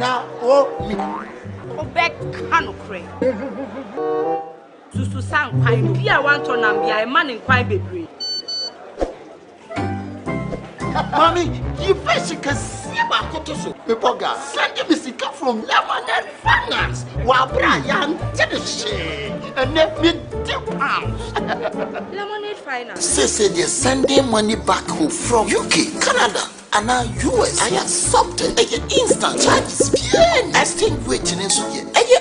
Ana o mi. Obek kanu kre. Susu sang kwai bi a wan to nam bia e man kwai bebre. Mommy, you face can see about Kotoso. Pepoga, send me sika from Lemonade Finance. While Brian did the shit and let me £2. Lemonade Finance. Say they're sending money back home from UK, Canada, and now US. I accepted a instant charges. Exchange waiting in so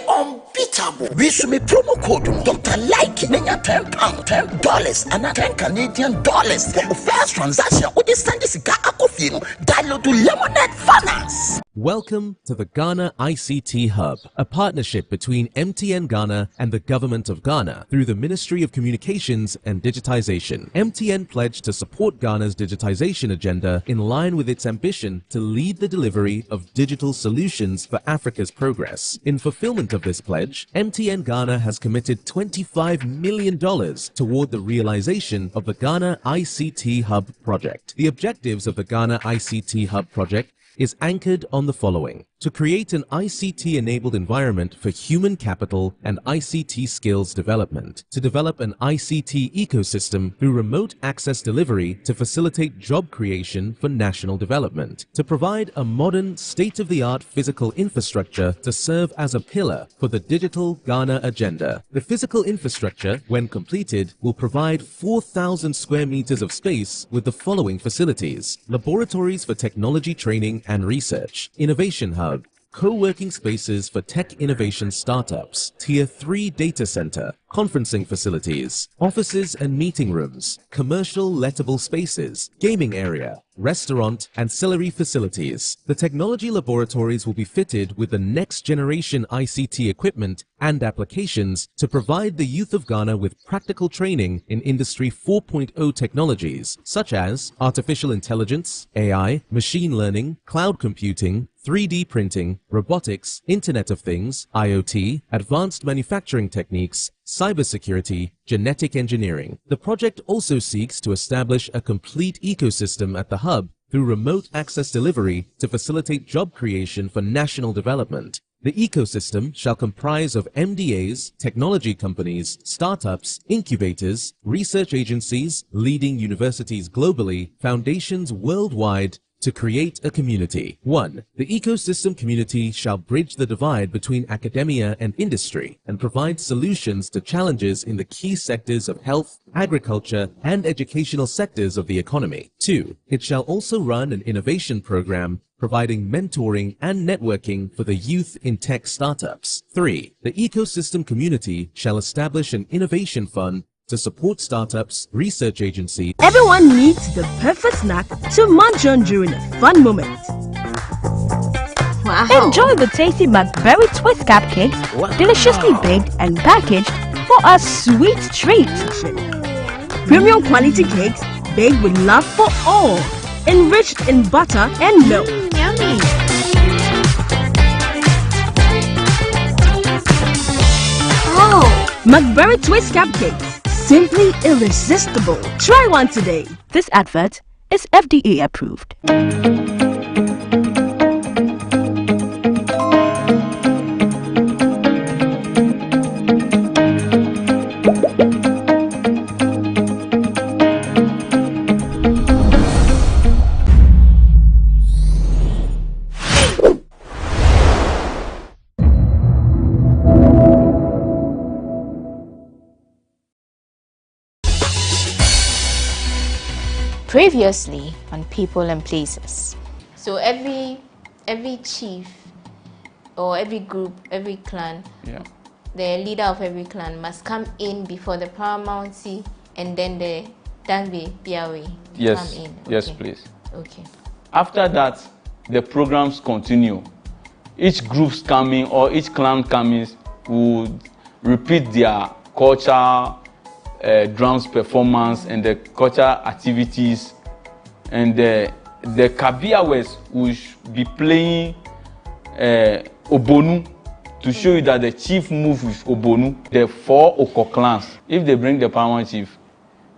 unbeatable. We should make promo code Dr. Like £10, $10, and $10 for the first transaction. What is this download to Lemonade Finance. Welcome to the Ghana ICT Hub, a partnership between MTN Ghana and the Government of Ghana through the Ministry of Communications and Digitization. MTN pledged to support Ghana's digitization agenda in line with its ambition to lead the delivery of digital solutions for Africa's progress. In fulfillment of this pledge, MTN Ghana has committed $25 million toward the realization of the Ghana ICT Hub project. The objectives of the Ghana ICT Hub project is anchored on the following: to create an ICT-enabled environment for human capital and ICT skills development, to develop an ICT ecosystem through remote access delivery to facilitate job creation for national development, to provide a modern, state-of-the-art physical infrastructure to serve as a pillar for the digital Ghana agenda. The physical infrastructure, when completed, will provide 4,000 square meters of space with the following facilities: laboratories for technology training and research, innovation hub, co-working spaces for tech innovation startups, Tier 3 data center, conferencing facilities, offices and meeting rooms, commercial lettable spaces, gaming area, restaurant, ancillary facilities. The technology laboratories will be fitted with the next generation ICT equipment and applications to provide the youth of Ghana with practical training in Industry 4.0 technologies such as artificial intelligence, AI, machine learning, cloud computing, 3D printing, robotics, Internet of Things, IoT, advanced manufacturing techniques, cybersecurity, genetic engineering. The project also seeks to establish a complete ecosystem at the hub through remote access delivery to facilitate job creation for national development. The ecosystem shall comprise of MDAs, technology companies, startups, incubators, research agencies, leading universities globally, foundations worldwide, to create a community. 1. The ecosystem community shall bridge the divide between academia and industry and provide solutions to challenges in the key sectors of health, agriculture, and educational sectors of the economy. 2. It shall also run an innovation program providing mentoring and networking for the youth in tech startups. 3. The ecosystem community shall establish an innovation fund to support startups, research agency. Everyone needs the perfect snack to munch on during a fun moment. Wow. Enjoy the tasty McBerry Twist cupcakes, deliciously baked and packaged for a sweet treat. Premium quality cakes baked with love for all, enriched in butter and milk. Yummy. Oh, McBerry Twist cupcakes. Simply irresistible. Try one today. This advert is FDA approved. Previously on People and Places. So every chief or every group, every clan, the leader of every clan must come in before the paramountcy, and then the Dangbe Biawe come in. Okay. Yes, please. Okay. After that, the programs continue. Each group's coming or each clan coming will repeat their culture, drums performance and the cultural activities, and the Kabiawes will be playing Obonu to show you that the chief move with Obonu. The 4 Oko clans, if they bring the paramount chief,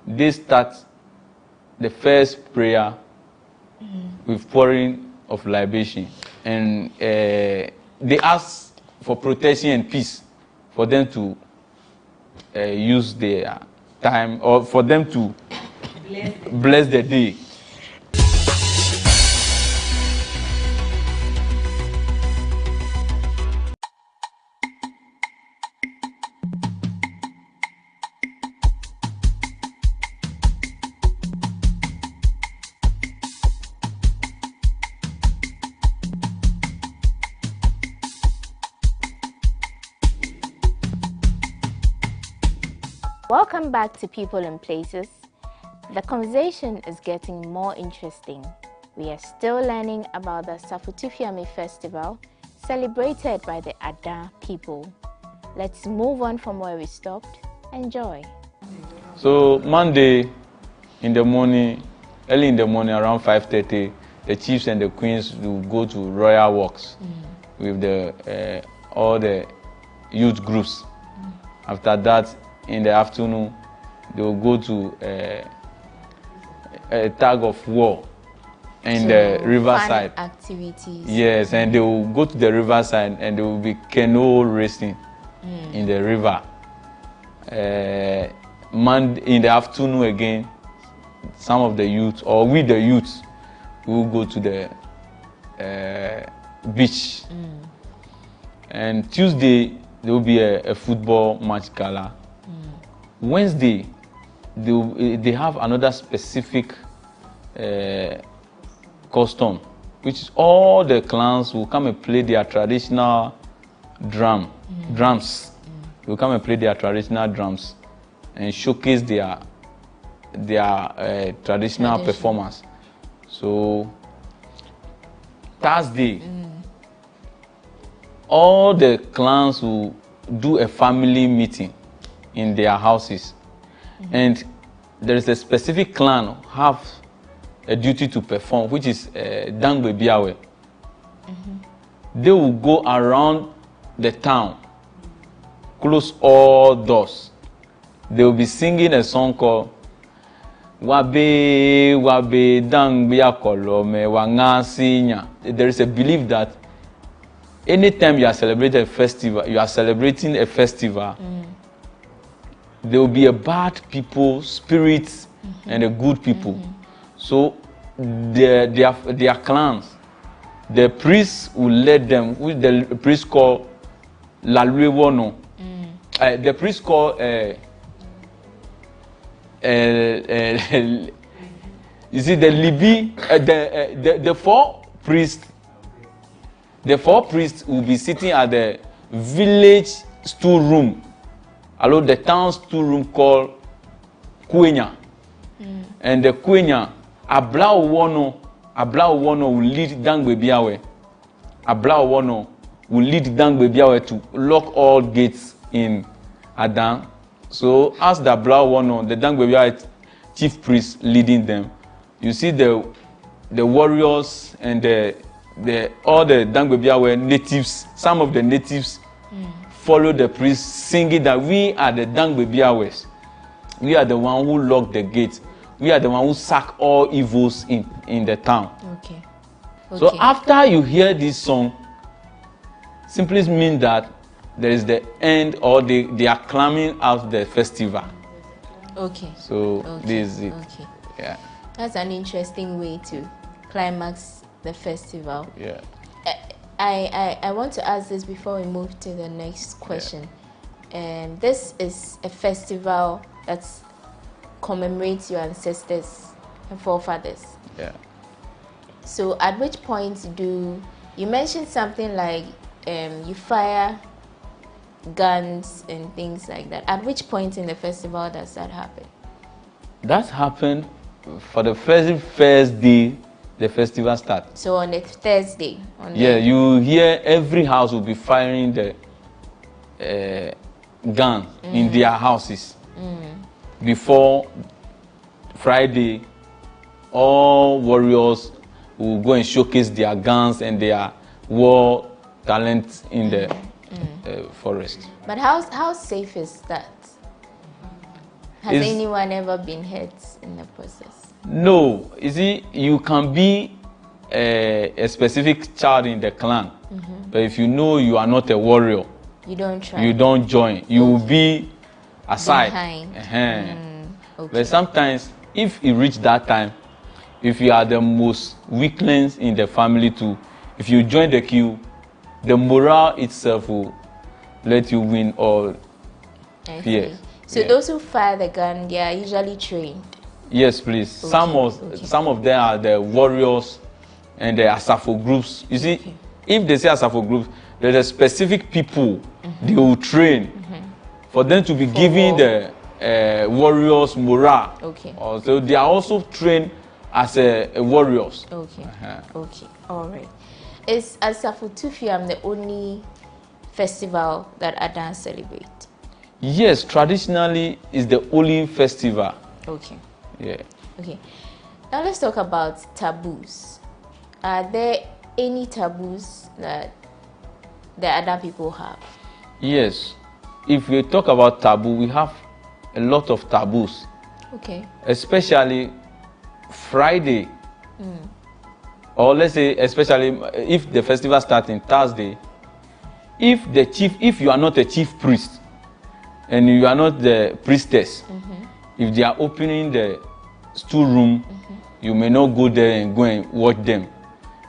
they start the first prayer with pouring of libation. and they ask for protection and peace for them to use their time, or for them to bless the day. Welcome back to People and Places. The conversation is getting more interesting. We are still learning about the Asafotufiami festival celebrated by the Ada people. Let's move on from where we stopped. Enjoy. So Monday in the morning, early in the morning around 5:30, the chiefs and the queens will go to royal walks with the all the youth groups. After that, in the afternoon, they will go to a tug of war in the riverside. Activities. Yes, and they will go to the riverside and there will be canoe racing in the river. In the afternoon again, some of the youth, or we the youth, will go to the beach. And Tuesday, there will be a football match gala. Wednesday, they have another specific custom, which is all the clans will come and play their traditional drums. They will come and play their traditional drums and showcase their traditional performance. So Thursday, all the clans will do a family meeting in their houses, and there is a specific clan have a duty to perform, which is Dangbe Biawe. They will go around the town, close all doors. They will be singing a song called Wabe Wabe Dangbe Akolome Wangasinya. There is a belief that anytime you are celebrating a festival, there will be a bad people, spirits, and a good people. So their clans, the priests will lead them, which the priest called Laluewono. The priest called you see the Libi, the four priests. The four priests will be sitting at the village storeroom. Although the town storeroom called Kwenya. And the Kwenya, Ablaowono will lead Dangbe Biawe. Ablaowono will lead Dangbe Biawe to lock all gates in Adan. So as the Ablaowono, the Dangbe Biawe chief priest leading them, you see the warriors and all the Dangbe Biawe natives, some of the natives follow the priest singing that we are the Dangbe Biawes. We are the one who lock the gates. We are the one who sack all evils in the town. Okay. So after you hear this song, simply means that there is the end, or they are climbing out the festival. Okay. So this is it. Okay. Yeah. That's an interesting way to climax the festival. Yeah. I want to ask this before we move to the next question. This is a festival that commemorates your ancestors and forefathers. Yeah. So at which point you mentioned something like you fire guns and things like that. At which point in the festival does that happen? That happened for the first day the festival starts. So on a Thursday. You hear every house will be firing the gun in their houses. Before Friday, all warriors will go and showcase their guns and their war talent in the forest. But how safe is that? Has anyone ever been hurt in the process? No. You see, you can be a specific child in the clan, but if you know you are not a warrior, you don't try. You don't join. You will be aside. Behind. Okay. But sometimes, if it reach that time, if you are the most weaklings in the family too, if you join the queue, the morale itself will let you win all fears. So those who fire the gun, they are usually trained. Yes, please. Okay. Some of them are the warriors and the Asafo groups. You see, if they say Asafo groups, there's a specific people they will train for them to be giving the warriors morale. Okay. So they are also trained as warriors. Okay. Okay. All right. Is Asafotufiami the only festival that Adan celebrate? Yes, traditionally is the only festival. Okay. Yeah. Okay. Now let's talk about taboos. Are there any taboos that the other people have? Yes. If we talk about taboo, we have a lot of taboos. Okay. Especially Friday. Or let's say, especially if the festival starts in Thursday, if you are not a chief priest and you are not the priestess, if they are opening the storeroom, you may not go there and go and watch them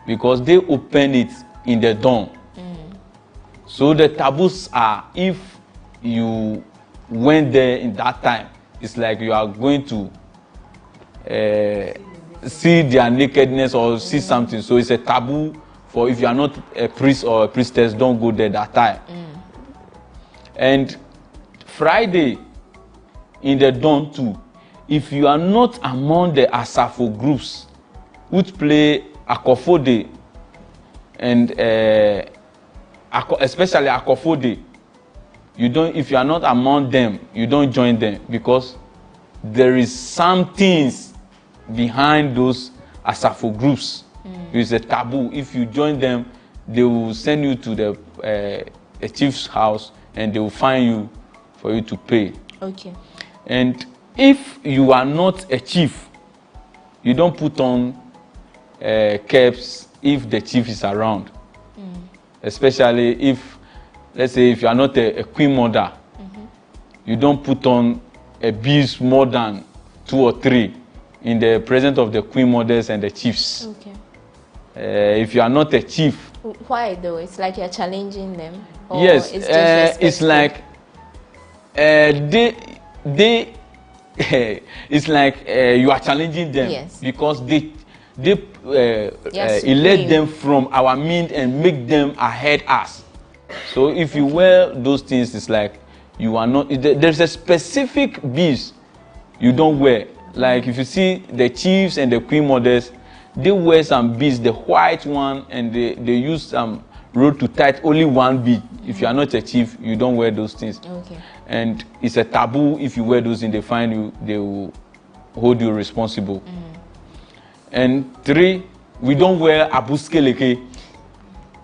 because they open it in the dawn. So the taboos are, if you went there in that time, it's like you are going to see their nakedness or see something. So it's a taboo for, if you are not a priest or a priestess, don't go there that time. And Friday in the dawn too, if you are not among the Asafo groups which play Akofode and especially Akofode, if you are not among them, you don't join them because there is some things behind those Asafo groups. It's a taboo. If you join them, they will send you to the a chief's house and they will fine you for you to pay. Okay. And if you are not a chief, you don't put on caps if the chief is around. Especially if, let's say, if you are not a queen mother, you don't put on a beads more than 2 or 3 in the presence of the queen mothers and the chiefs. Okay. If you are not a chief. Why though? It's like you're challenging them? Or yes, it's like it's like you are challenging them. Yes. Because they elect them from our mean and make them ahead us. So if you wear those things, it's like you are not. There's a specific beads you don't wear. Like if you see the chiefs and the queen mothers, they wear some beads, the white one, and they use some rope to tie only one bead. If you are not a chief, you don't wear those things. Okay. And it's a taboo. If you wear those things, they find you, they will hold you responsible. And 3, we don't wear abuskeleke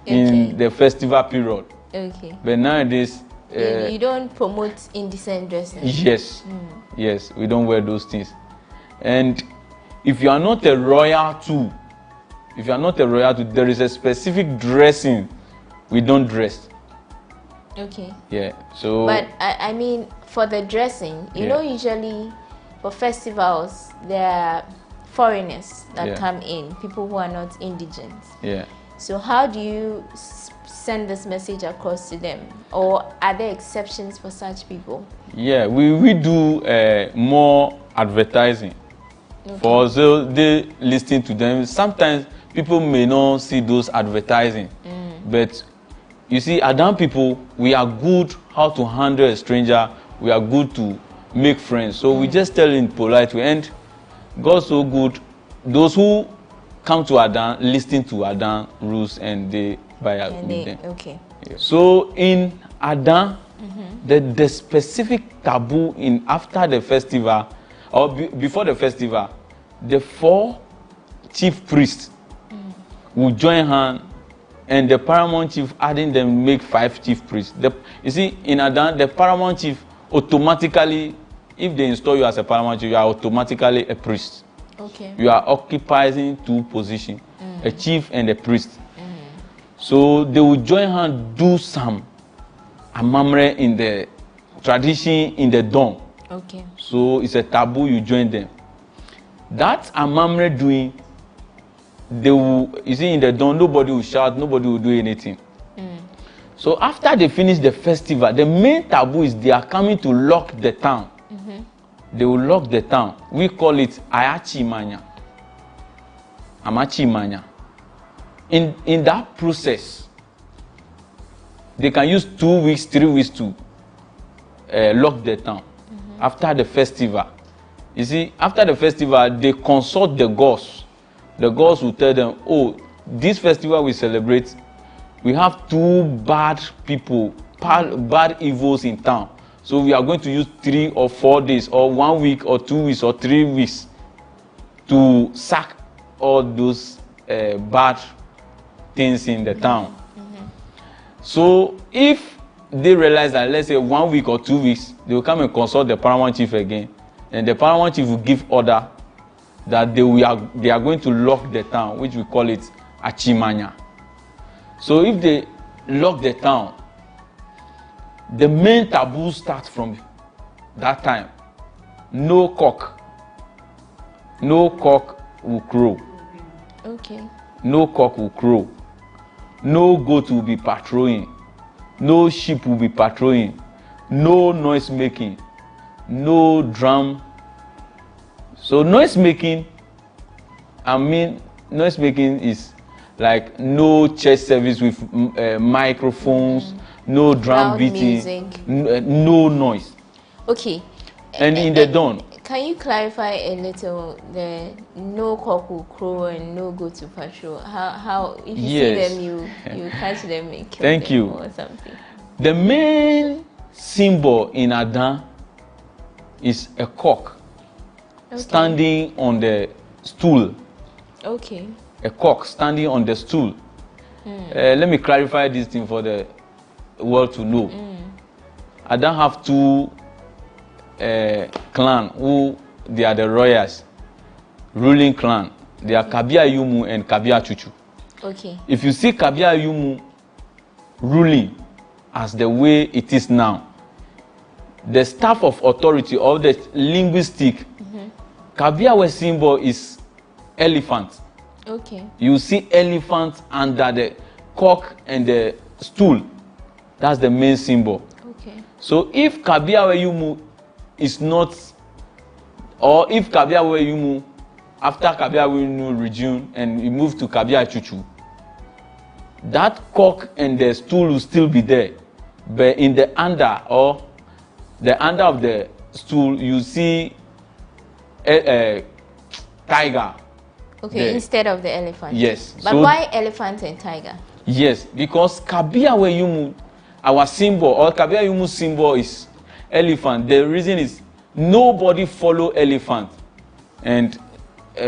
in the festival period. Okay. But nowadays, you don't promote indecent dressing. Yes. Yes, we don't wear those things. And if you are not a royal too, there is a specific dressing we don't dress. Okay. Yeah. So. But I mean, for the dressing, you know, usually for festivals, there are foreigners that come in, people who are not indigents. Yeah. So how do you send this message across to them, or are there exceptions for such people? Yeah, we do more advertising. For those they listen to them. Sometimes people may not see those advertising, but you see, Adam people, we are good how to handle a stranger. We are good to make friends. So we just tell in polite way. And God's so good. Those who come to Adam, listen to Adam rules, and they buy with them. Okay. Yeah. So in Adam, the specific taboo in after the festival or before the festival, the 4 chief priests will join hands, and the paramount chief adding them make 5 chief priests. You see, in Adam, the paramount chief automatically, if they install you as a paramount chief, you are automatically a priest. Okay. You are occupying 2 positions. a chief and a priest. So they will join hands, do some amamre in the tradition in the dawn. Okay. So it's a taboo, you join them. That amamre doing, they will, you see, in the dawn, nobody will shout, nobody will do anything. So after they finish the festival, the main taboo is they are coming to lock the town. They will lock the town. We call it Ayachi Manya. Amachi Manya. In that process, they can use 2 weeks, 3 weeks to lock the town. After the festival. You see, after the festival, they consult the gods. The gods will tell them, oh, this festival we celebrate, we have 2 bad people, bad evils in town. So we are going to use 3 or 4 days, or 1 week, or 2 weeks, or 3 weeks to sack all those bad things in the town. So if they realize that, let's say 1 week or 2 weeks, they will come and consult the paramount chief again, and the paramount chief will give order that they are going to lock the town, which we call it Achimanya. So if they lock the town, the main taboo starts from that time. No cock will crow. Okay. No cock will crow. No goat will be patrolling. No sheep will be patrolling. No noise making. No drum. So noise making, noise making is like no church service with microphones, no drum Loud beating, music. no noise. Okay. And in the dawn. Can you clarify a little the no cock will crow and no go to patrol? How if you see them you catch them and kill Thank them you. or something? The main symbol in Adan is a cock standing on the stool. Okay. A cock standing on the stool. Let me clarify this thing for the world to know. Adan have 2 clan who they are the royals, ruling clan. They are Kabia Yumu and Kabia Chuchu. Okay. If you see Kabia Yumu ruling as the way it is now, the staff of authority or the linguistic, Kabia symbol is elephant. Okay. You see elephant under the cock and the stool. That's the main symbol. Okay. So if Kabia Yumu is not, or if Kabia Yumu, after Kabia Yumu region and we move to Kabia Chuchu, that cock and the stool will still be there. But in the under, or the under of the stool, you see a tiger. Okay, there. instead of the elephant. Yes. But So why elephant and tiger? yes, because Kabia Yumu, our symbol, or Kabia Yumu symbol is elephant. The reason is nobody follow elephant and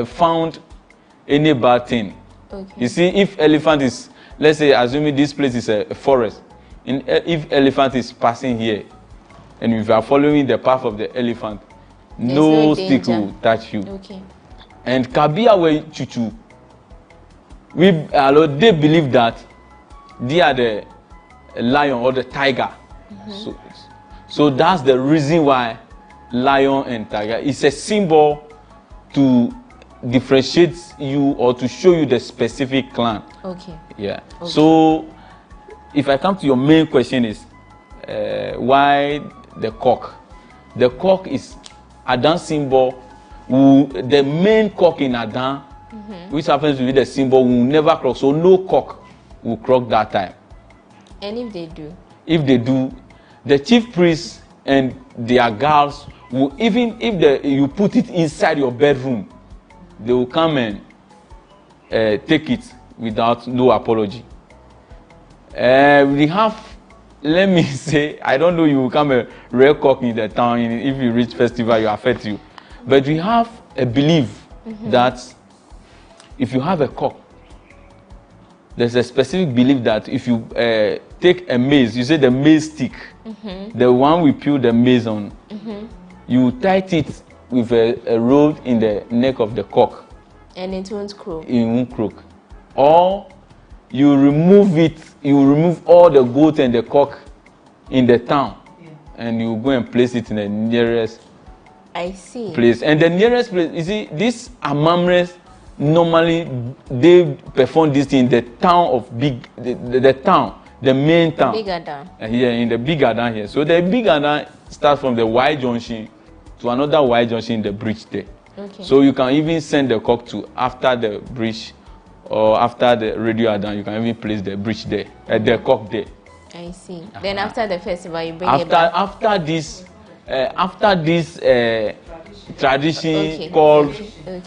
found any bad thing. Okay. You see, if elephant is, let's say, assuming this place is a forest, and if elephant is passing here, and if you are following the path of the elephant, no stick will touch you. Okay. And Kabia Chuchu, they believe that they are the lion or the tiger. So that's the reason why lion and tiger is a symbol to differentiate you or to show you the specific clan. Okay. Yeah. Okay. So if I come to your main question is why the cock? The cock is Adan symbol. The main cock in Adan, which happens to be the symbol, will never croak. So no cock will croak that time. And if they do? If they do, the chief priest and their girls will, even if you put it inside your bedroom, they will come and take it without no apology. We have, let me say, I don't know, you will come a rare cock in the town. If you reach festival, you affect you. But we have a belief that if you have a cock, there's a specific belief that if you take a maize, you say the maize stick, the one we peel the maize on, you tie it with a rope in the neck of the cock. And it won't croak. It won't croak. or you remove it, you remove all the goat and the cock in the town, and you go and place it in the nearest place. And the nearest place, you see, these amamres normally they perform this in the town of the town, the main town. Big Adan. Here in the Big Adan here. So the Big Adan starts from the Y junction to another Y junction in the bridge there. Okay. So you can even send the cock to after the bridge or after the radio Adan. You can even place the bridge there, the cock there. I see. Then after the festival, you bring it back. After this tradition called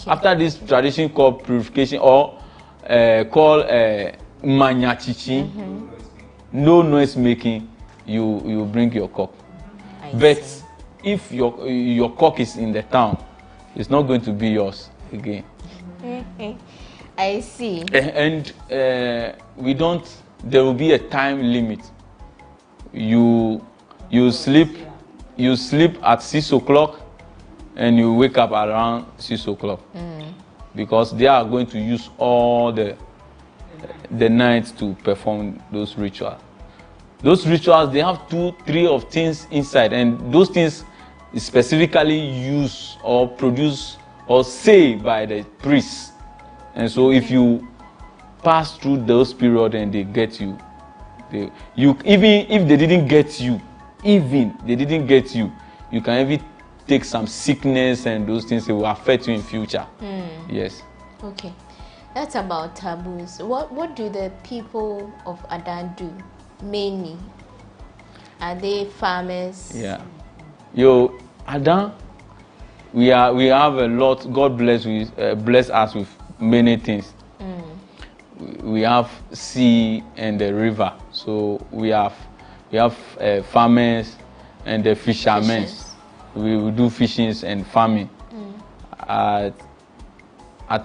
after this tradition called purification or called manyachichi, no noise making, you bring your cock. But if your cock is in the town, it's not going to be yours again. I see. And we don't. There will be a time limit. You sleep at 6 o'clock and you wake up around 6 o'clock because they are going to use all the night to perform those rituals. Those rituals, they have 2-3 of things inside, and those things is specifically used or produced or say by the priests. And so if you pass through those periods and they get you, even if they didn't get you, you can even take some sickness and those things that will affect you in future. Yes. Okay. That's about taboos. What do the people of Adan do mainly? Are they farmers? Yeah. Adan, we have a lot. God bless us with many things. We have sea and the river, so we have farmers and the fishermen. We do fishing and farming. At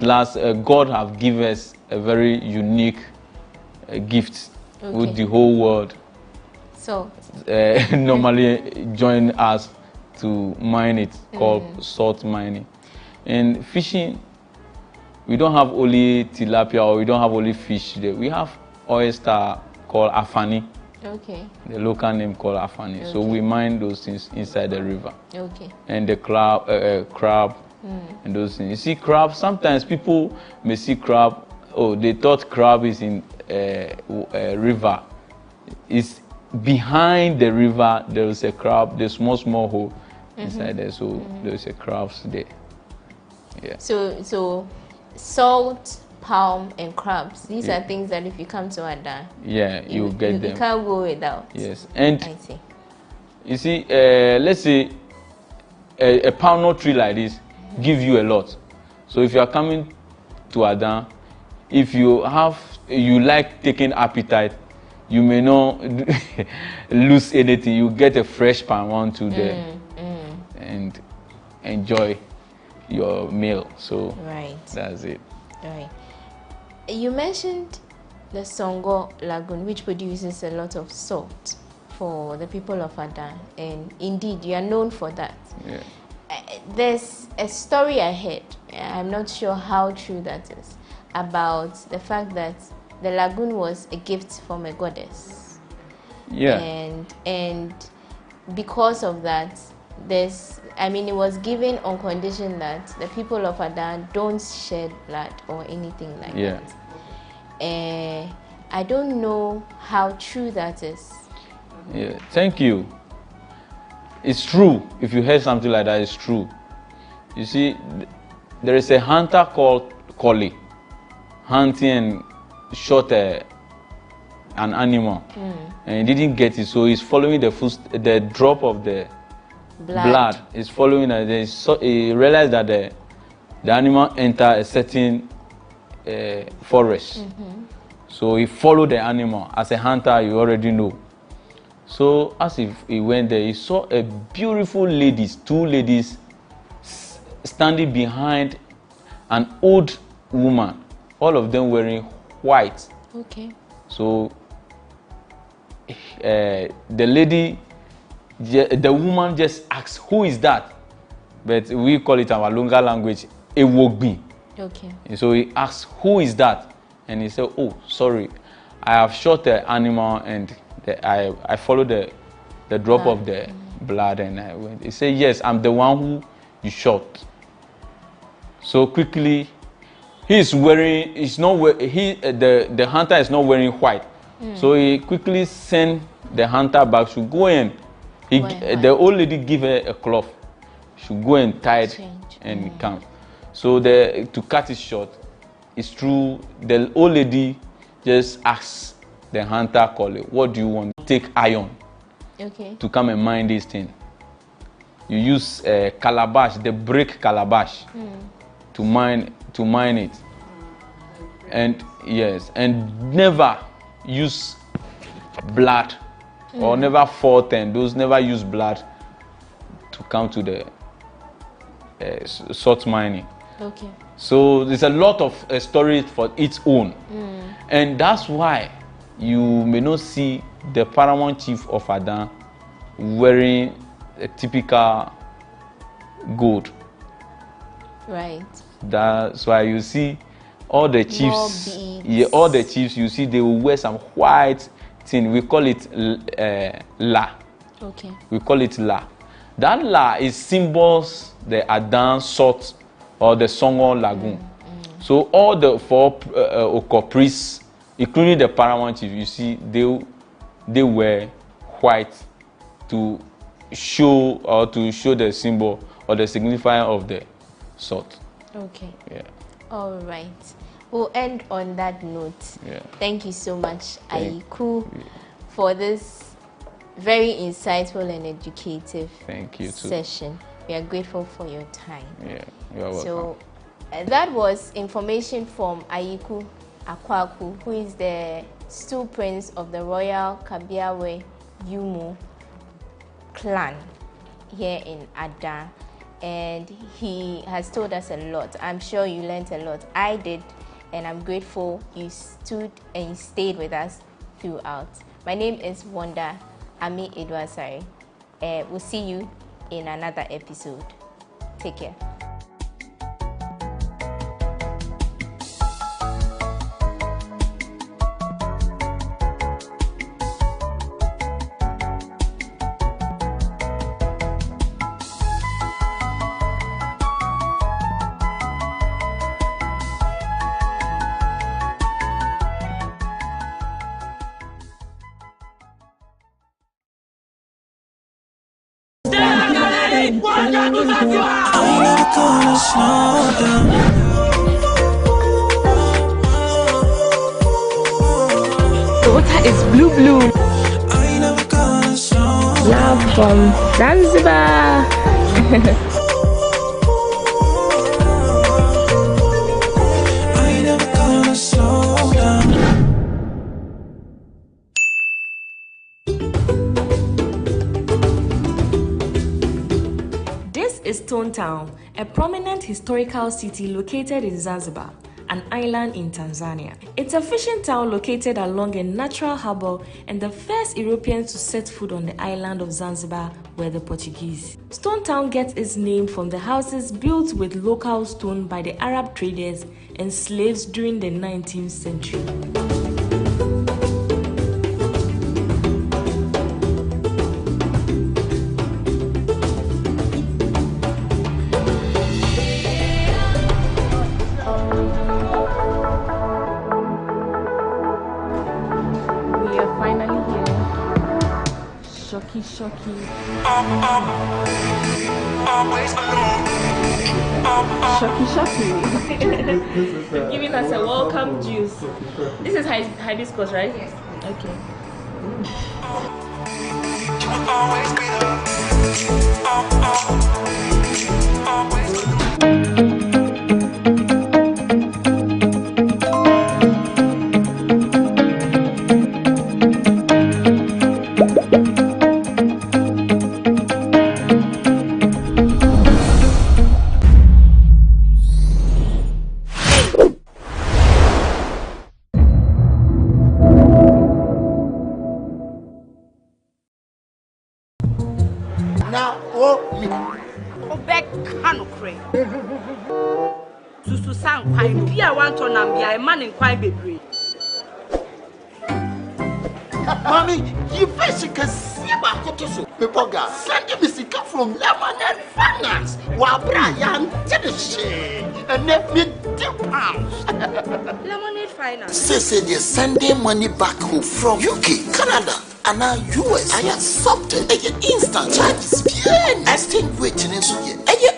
last, God have given us a very unique gift with the whole world. So normally join us to mine it, called salt mining. And fishing, we don't have only tilapia or we don't have only fish there. We have oyster called afani. Okay. The local name called afani. Okay. So we mine those things inside the river. Okay. And the crab and those things. You see crab, sometimes people may see crab, they thought crab is in a river. It's behind the river, there is a crab, the small hole inside there. So there's a crabs there. Yeah. So salt, palm, and crabs. These are things that if you come to Adan, you get them. You can't go without. Yes, and I see. You see, let's say a palm nut tree like this give you a lot. So if you are coming to Adan, if you like taking appetite, you may not lose anything. You get a fresh palm one to there and enjoy your meal. So that's it. Right. You mentioned the Songo Lagoon, which produces a lot of salt for the people of Adan, and indeed you are known for that. Yeah. There's a story I heard, I'm not sure how true that is, about the fact that the lagoon was a gift from a goddess. Yeah. And because of that, it was given on condition that the people of Adan don't shed blood or anything like that. I don't know how true that is. Yeah, thank you. It's true. If you heard something like that, it's true. You see, there is a hunter called Collie, hunting and shot an animal, and he didn't get it, so he's following the drop of the blood. He's following it. He realized that the animal entered a certain forest. So he followed the animal. As a hunter, you already know. So as he went there, he saw a beautiful two ladies standing behind an old woman, all of them wearing white. Okay. So the woman just asks, "Who is that?" But we call it our Lunga language, Ewogbi. Okay. And so he asks, "Who is that?" and he said, oh, sorry, I have shot the animal, and I followed the drop of the blood, and I went. He said, yes, I'm the one who you shot. So quickly, the hunter is not wearing white. So he quickly sent the hunter back to go and the old lady give her a cloth. She go and tie it and come. So to cut it short, it's true. The old lady just asks the hunter colleague, what do you want? Take iron to come and mine this thing. You use calabash, the brick calabash, to mine it. And yes, and never use blood or never fought, and those never use blood to come to the salt mining. Okay. So there's a lot of stories for its own, and that's why you may not see the paramount chief of Adan wearing a typical gold. Right. That's why you see all the chiefs. Yeah, all the chiefs you see, they will wear some white thing. We call it la. Okay. We call it la. That la is symbols the Adan salt or the Songo Lagoon. So all the four Oko priests, including the paramount chief, you see, they wear white to show the symbol or the signifier of the salt. Okay. Yeah. All right. We'll end on that note. Yeah. Thank you so much, Ayiku, for this very insightful and educative session. We are grateful for your time. Yeah, you are welcome. So that was information from Ayiku Akwaku, who is the stool prince of the Royal Kabiawe Yumu clan here in Adan. And he has told us a lot. I'm sure you learned a lot. I did, and I'm grateful you stood and you stayed with us throughout. My name is Wanda Ami Edwasari. We'll see you in another episode. Take care. The water is blue. Love from Zanzibar. Stone Town, a prominent historical city located in Zanzibar, an island in Tanzania. It's a fishing town located along a natural harbor, and the first Europeans to set foot on the island of Zanzibar were the Portuguese. Stone Town gets its name from the houses built with local stone by the Arab traders and slaves during the 19th century. Shocky. Giving us a welcome juice. This is hibiscus, right? Yes. Okay. susu san kwan bia wan to nam bia e man in kwan bebre. Mommy, you fish can see my kotoso. Pepoga, send me sika from Lemonade Finance. Wa Brian did the shit and let me £10. Lemonade Finance. Say they sending money back home from UK, Canada, and now US. I accepted instant charges. Extinguishing in so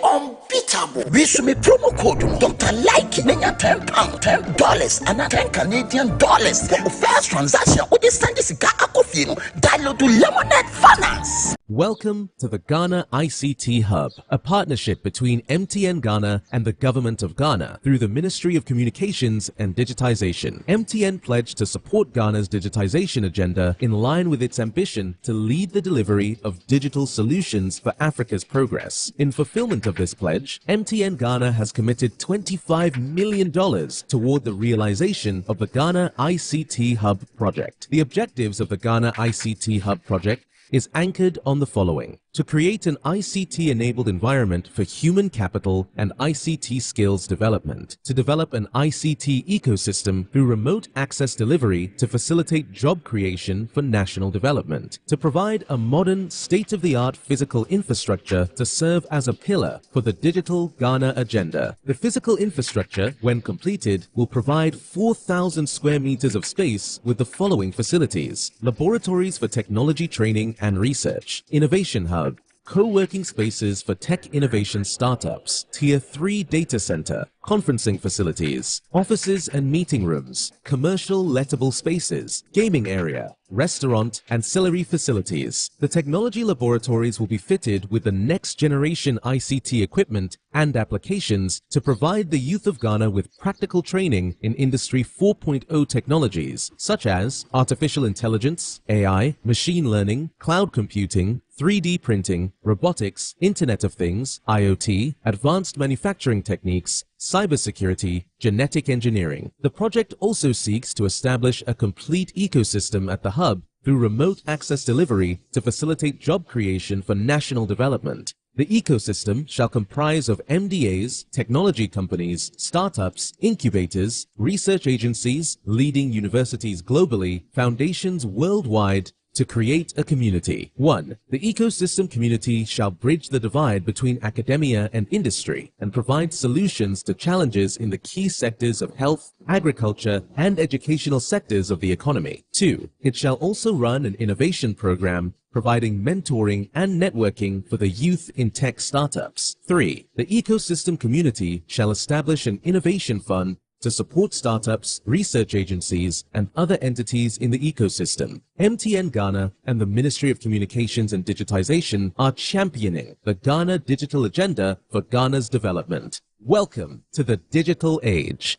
unbeatable. We should make promo code Dr. Like £10, $10 and $10 Canadian for the first transaction. With this send this download to Lemonade Finance. Welcome to the Ghana ICT Hub, a partnership between MTN Ghana and the Government of Ghana through the Ministry of Communications and Digitization. MTN pledged to support Ghana's digitization agenda in line with its ambition to lead the delivery of digital solutions for Africa's progress. In fulfillment of this pledge, MTN Ghana has committed $25 million toward the realization of the Ghana ICT Hub project. The objectives of the Ghana ICT Hub project is anchored on the following: to create an ICT-enabled environment for human capital and ICT skills development, to develop an ICT ecosystem through remote access delivery to facilitate job creation for national development, to provide a modern, state-of-the-art physical infrastructure to serve as a pillar for the digital Ghana agenda. The physical infrastructure, when completed, will provide 4,000 square meters of space with the following facilities: laboratories for technology training and research, innovation hub, co-working spaces for tech innovation startups, Tier 3 data center, conferencing facilities, offices and meeting rooms, commercial lettable spaces, gaming area, restaurant, ancillary facilities. The technology laboratories will be fitted with the next generation ICT equipment and applications to provide the youth of Ghana with practical training in Industry 4.0 technologies such as artificial intelligence, AI, machine learning, cloud computing, 3D printing, robotics, Internet of Things, IoT, advanced manufacturing techniques, cybersecurity, genetic engineering. The project also seeks to establish a complete ecosystem at the hub through remote access delivery to facilitate job creation for national development. The ecosystem shall comprise of MDAs, technology companies, startups, incubators, research agencies, leading universities globally, foundations worldwide, to create a community. 1. The ecosystem community shall bridge the divide between academia and industry and provide solutions to challenges in the key sectors of health, agriculture, and educational sectors of the economy. 2. It shall also run an innovation program providing mentoring and networking for the youth in tech startups. 3. The ecosystem community shall establish an innovation fund to support startups, research agencies, and other entities in the ecosystem. MTN Ghana and the Ministry of Communications and Digitization are championing the Ghana digital agenda for Ghana's development. Welcome to the digital age.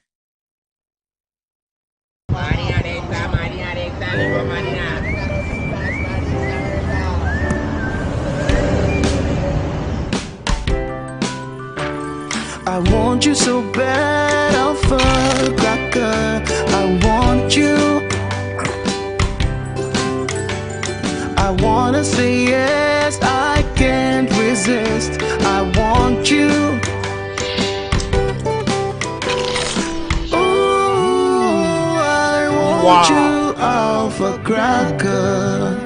I want you so bad, Alpha Cracker. I want you. I wanna say yes, I can't resist. I want you. Ooh, I want you, Alpha Cracker.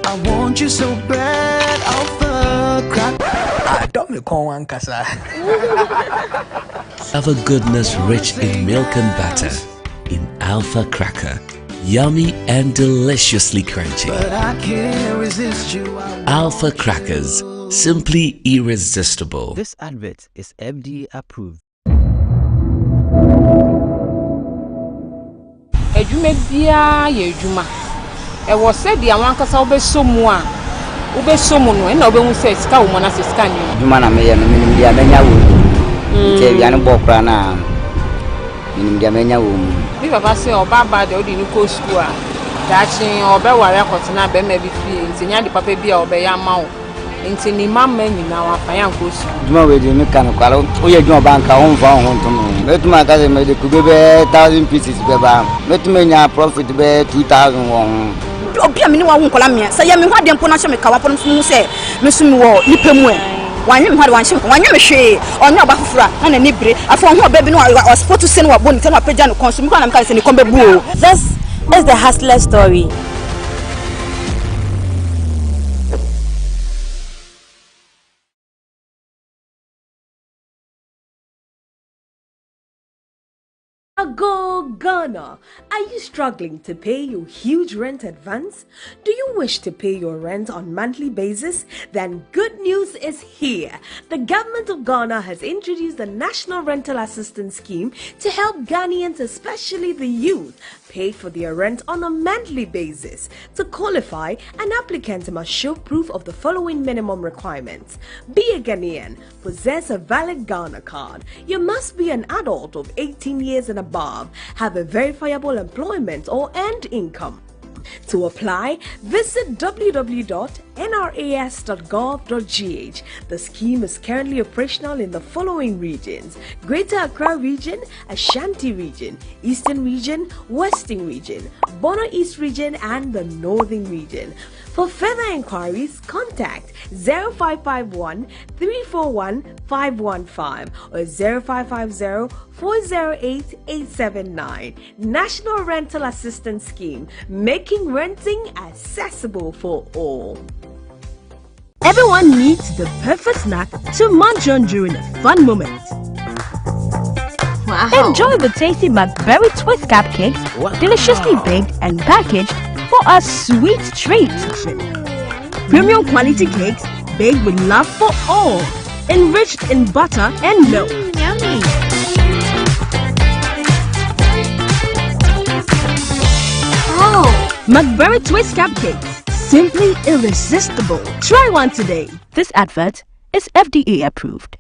I want you so bad, Alpha Cracker. Don't me call one casa. Alpha goodness rich in milk and butter, in Alpha Cracker, yummy and deliciously crunchy. But I can't resist you. Alpha Crackers, simply irresistible. This advert is FDA approved. Edwuma bia ye edwuma. E wo se dia wan kasa obeso mu a. Obeso mu no e na obehu se sika wo na se sika ni. Edwuma na me ye no minim dia menya wo. Nche bia no bokra na. Minim dia menya wo. Bi baba se oba ba de odi ni ko school a. Dachi obe ware akotena be ma bi fie. Ntinya de papa bia obe ya ma wo. Nti ni mama nyina wa fa ya ko school. Edwuma we de me kan kwala. O ye edwuma banka won fa won to no. Metuma ka se me de kubebe 1000 pieces be ba. Metuma nya profit be 2000 won. Obia me ni wa won kola me. Say ya me hwa de mpo na hye me kawa pon mu se me sumi wo nipa mu e. One you had one ship, one you share, or no bafra, and a nibre. I found her baby no I was supposed to send what bonnet and a pajano consume when I'm casting the combat boo. That's the hustler story. Go Ghana! Are you struggling to pay your huge rent advance? Do you wish to pay your rent on monthly basis? Then good news is here. The government of Ghana has introduced the National Rental Assistance Scheme to help Ghanaians, especially the youth, pay for their rent on a monthly basis. To qualify, an applicant must show proof of the following minimum requirements. Be a Ghanaian, possess a valid Ghana card. You must be an adult of 18 years and above, have a verifiable employment or earned income. To apply, visit www.nras.gov.gh. The scheme is currently operational in the following regions: Greater Accra Region, Ashanti Region, Eastern Region, Western Region, Bono East Region, and the Northern Region. For further inquiries, contact 0551 341 515 or 0550 408 879. National Rental Assistance Scheme, making renting accessible for all. Everyone needs the perfect snack to munch on during a fun moment. Wow. Enjoy the tasty McBerry Twist cupcakes, deliciously baked and packaged for a sweet treat. Premium quality cakes baked with love for all, enriched in butter and milk. Yummy. Oh, McBerry Twist cupcakes, simply irresistible. Try one today. This advert is FDA approved.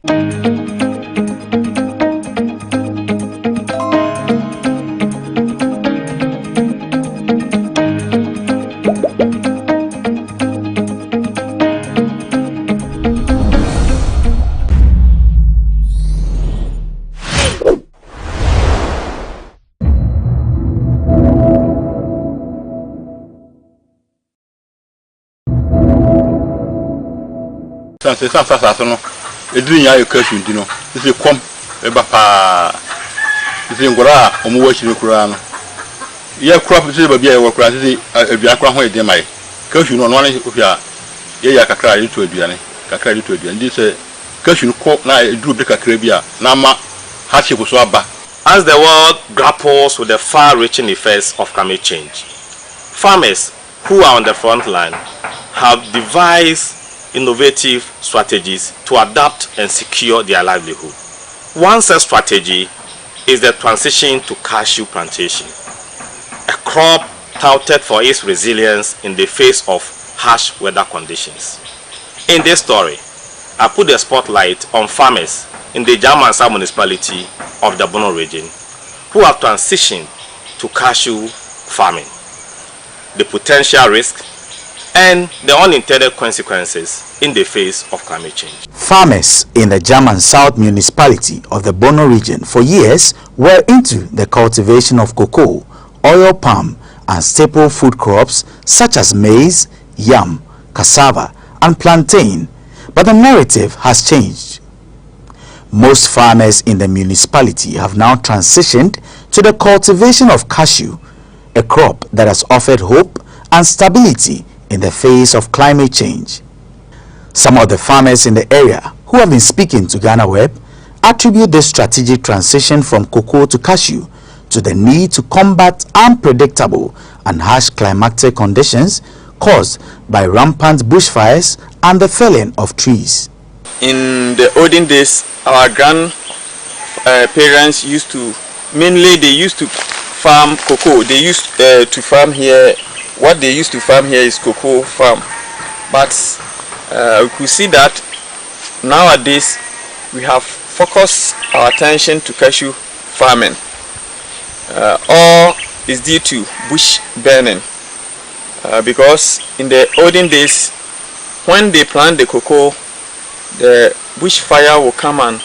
Sansa no edin ya yokasu ndi no ise kom eba pa ise ngora omo wa chiri kura no ye crop ise ba bia ye kura ise adua kura ho ede mai kasu no no ane ofia ye ya kakra ye to aduane kakra ye to aduane ndi se kasu no ko na eduru de kakra bia na ma ha che so aba. As the world grapples with the far-reaching effects of climate change, farmers who are on the front line have devised innovative strategies to adapt and secure their livelihood. One such strategy is the transition to cashew plantation, a crop touted for its resilience in the face of harsh weather conditions. In this story, I put the spotlight on farmers in the Jamansa municipality of the Bono region who have transitioned to cashew farming, the potential risk and the unintended consequences in the face of climate change. Farmers in the German South municipality of the Bono region for years were into the cultivation of cocoa, oil palm, and staple food crops such as maize, yam, cassava, and plantain, but the narrative has changed. Most farmers in the municipality have now transitioned to the cultivation of cashew, a crop that has offered hope and stability in the face of climate change. Some of the farmers in the area who have been speaking to GhanaWeb attribute this strategic transition from cocoa to cashew to the need to combat unpredictable and harsh climatic conditions caused by rampant bushfires and the felling of trees. In the olden days, our grandparents used to, mainly they used to farm cocoa. They used to farm here. What they used to farm here is cocoa farm, but we could see that nowadays we have focused our attention to cashew farming. All is due to bush burning, because in the olden days when they plant the cocoa, the bushfire will come and